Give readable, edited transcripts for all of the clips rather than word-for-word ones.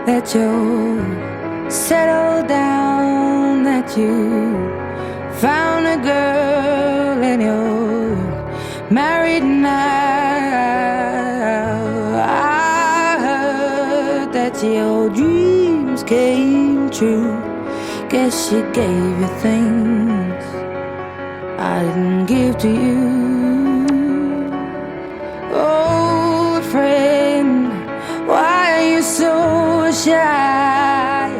that you settled down, that you found a girl and you're married now. I heard that your dreams came true. Guess she gave you things I didn't give to you. Old friend, why are you so shy?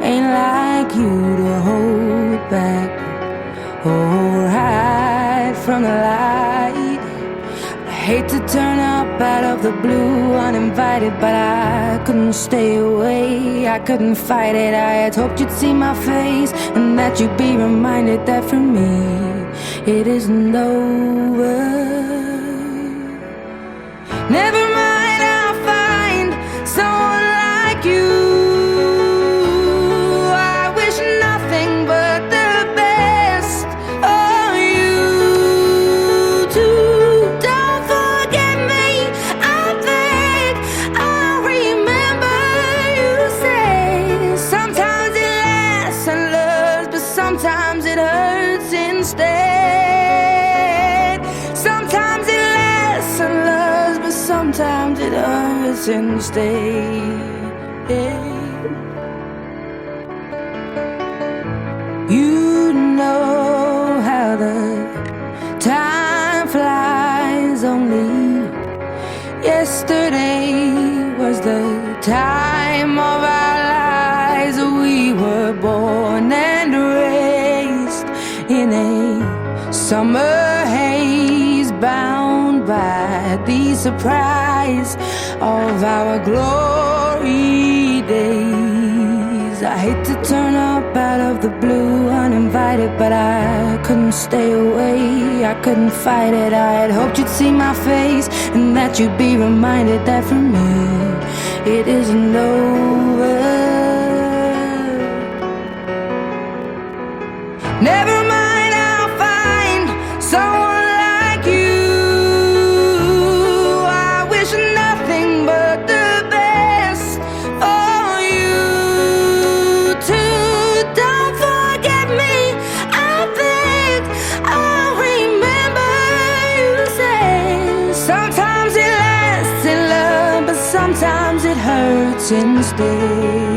Ain't like you to hold back or hide from the light. I hate to turn up out of the blue uninvited, but I couldn't stay away, I couldn't fight it. I had hoped you'd see my face and that you'd be reminded that for me it isn't over. Never mind, I'll find someone like you. I wish nothing but the best for you too. Don't forget me, I beg. I'll remember you say sometimes it lasts and loves, but sometimes it hurts instead. Sometimes it lasts and loves, but sometimes it hurts instead. You know how the time flies. Only yesterday was the time of our lives. We were born and raised in a summer haze, bound by the surprise of our glory days. I hate to turn up out of the blue uninvited, but I couldn't stay away, I couldn't fight it. I had hoped you'd see my face and that you'd be reminded that for me it isn't over. Never mind, I'll find someone like you. I wish nothing but the best for you too. Don't forget me, I beg. I'll remember you say sometimes it lasts in love, but sometimes it hurts instead.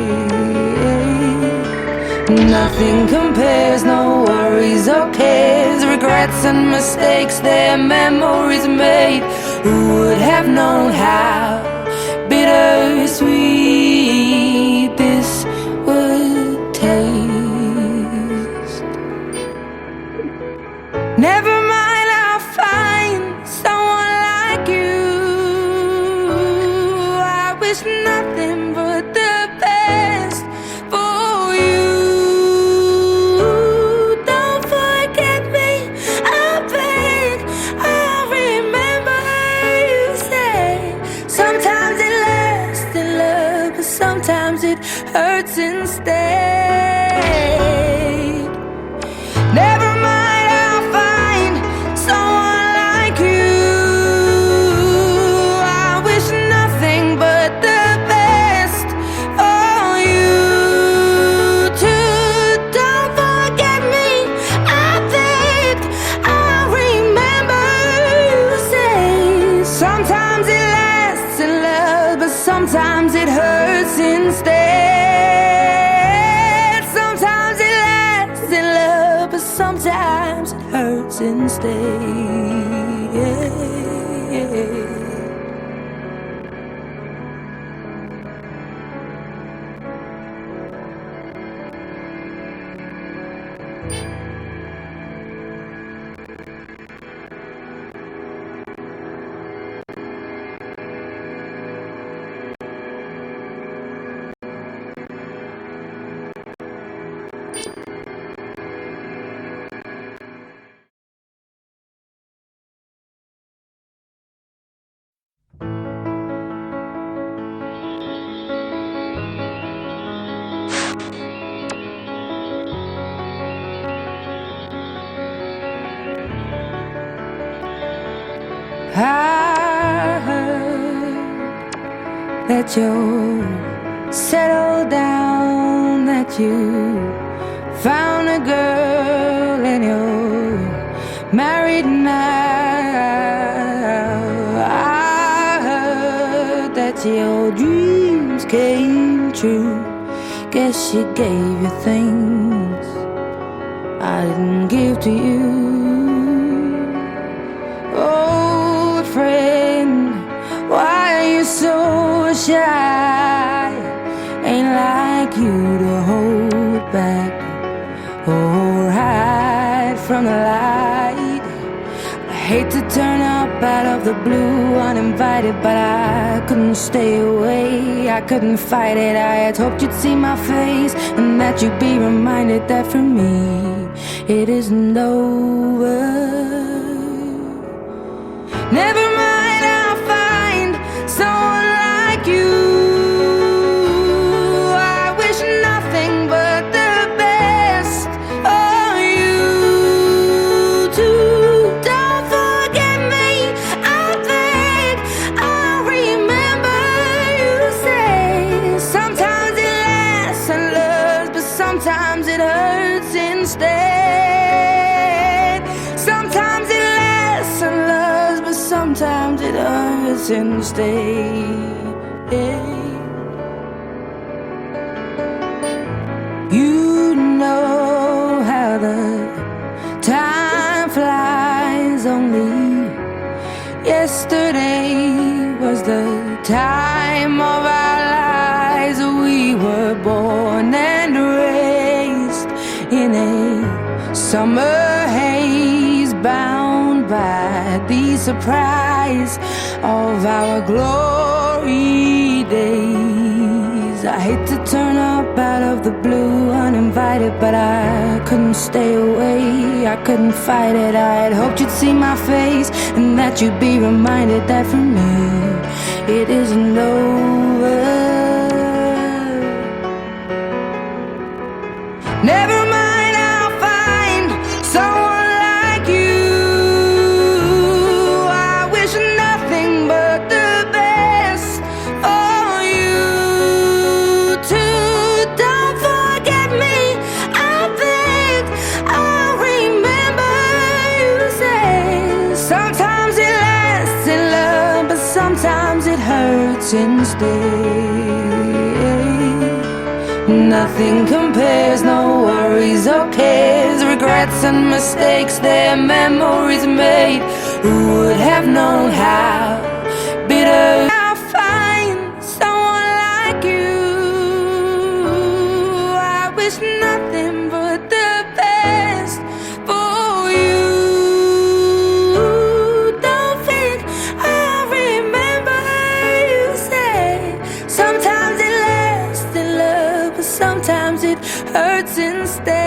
Nothing compares, no worries or cares, regrets and mistakes, their memories made. Who would have known how bittersweet this would taste? Never mind, I'll find someone like you. I wish nothing but the best for you. Don't forget me, I beg. I'll remember you say sometimes it lasts in love, but sometimes it hurts instead. Never mind, I'll find someone like you. I wish nothing but the best for you too. Don't forget me, I beg. I'll remember you say sometimes it lasts in love, but sometimes it hurts instead. Sometimes it lasts in love, but sometimes it hurts instead. I heard that your settle down, that you found a girl and you're married now. I heard that your dreams came true. Guess she gave you things I didn't give to you. Old friend, why are you so shy? Ain't like you to hold back or hide from the light. I hate to turn up out of the blue uninvited, but I couldn't stay away, I couldn't fight it. I had hoped you'd see my face and that you'd be reminded that for me it isn't over. Never mind, I'll find someone like you. I wish nothing but the best for you too. Don't forget me, I beg. I remember you say sometimes it lasts and loves, but sometimes it hurts instead. Sometimes it lasts and loves, but sometimes it hurts instead. You know how the time flies. Only yesterday was the time of our lives. We were born and raised in a summer haze, bound by the surprise of our glory days. I hate to turn up out of the blue uninvited, but I couldn't stay away, I couldn't fight it. I had hoped you'd see my face and that you'd be reminded that for me it isn't over. Never mind, I'll find someone like you. I wish nothing but the best for you too. Don't forget me, I beg. I remember you say sometimes it lasts in love, but sometimes it hurts instead. Nothing compares, no worries or cares, regrets and mistakes, their memories made. Who would have known how bitter? I'll find someone like you. I wish nothing but the best for you. Don't think I remember you say sometimes it lasts in love, but sometimes it hurts instead.